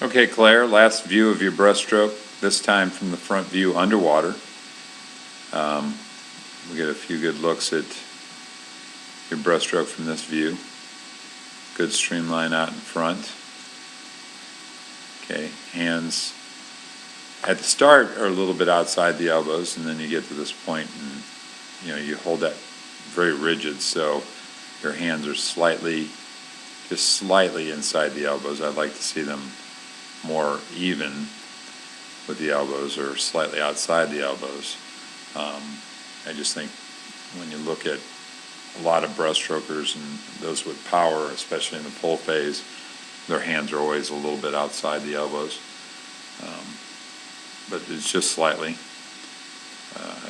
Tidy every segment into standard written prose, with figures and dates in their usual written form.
Okay, Claire, last view of your breaststroke, this time from the front view underwater. We get a few good looks at your breaststroke from this view. Good streamline out in front. Okay, hands at the start are a little bit outside the elbows, and then you get to this point and you hold that very rigid, so your hands are just slightly inside the elbows. I'd like to see them more even with the elbows or slightly outside the elbows. I just think when you look at a lot of breaststrokers and those with power, especially in the pull phase, their hands are always a little bit outside the elbows. But it's just slightly.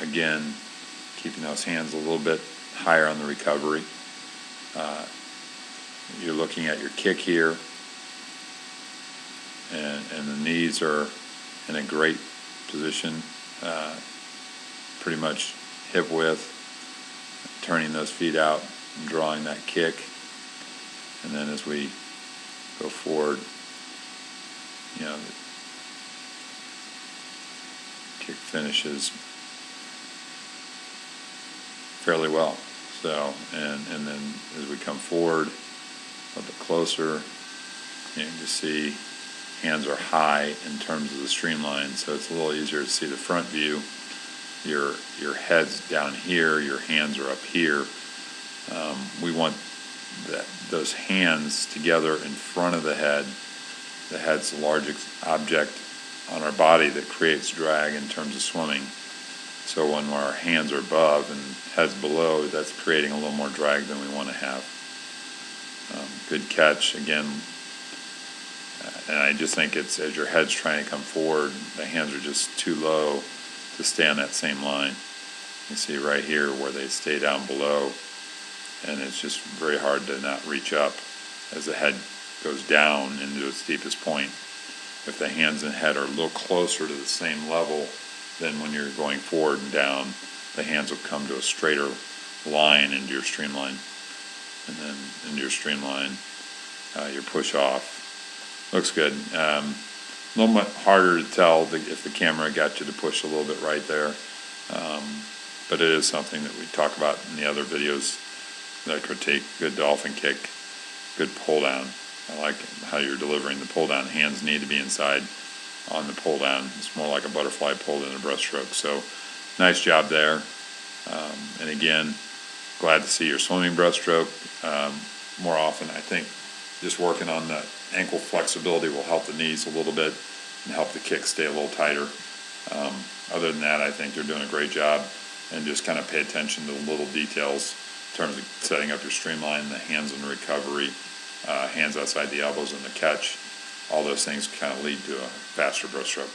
Again, keeping those hands a little bit higher on the recovery. You're looking at your kick here, and the knees are in a great position, pretty much hip width, turning those feet out and drawing that kick. And then as we go forward, the kick finishes fairly well. So, and then as we come forward a little bit closer, you can just see hands are high in terms of the streamline, so it's a little easier to see the front view. Your head's down here, your hands are up here. We want those hands together in front of the head. The head's a large object on our body that creates drag in terms of swimming. So when our hands are above and head's below, that's creating a little more drag than we want to have. Good catch again. And I just think it's as your head's trying to come forward, the hands are just too low to stay on that same line. You see right here where they stay down below, and it's just very hard to not reach up as the head goes down into its deepest point. If the hands and head are a little closer to the same level, then when you're going forward and down, the hands will come to a straighter line into your streamline. And then into your streamline, your push off. Looks good. A little bit harder to tell if the camera got you to push a little bit right there. But it is something that we talk about in the other videos that I critique. Good dolphin kick, good pull down. I like how you're delivering the pull down. Hands need to be inside on the pull down. It's more like a butterfly pull than a breaststroke. So nice job there. And again, glad to see your swimming breaststroke more often. I think just working on the ankle flexibility will help the knees a little bit and help the kick stay a little tighter. Other than that, I think they're doing a great job, and just kind of pay attention to the little details in terms of setting up your streamline, the hands in the recovery, hands outside the elbows and the catch. All those things kind of lead to a faster breaststroke.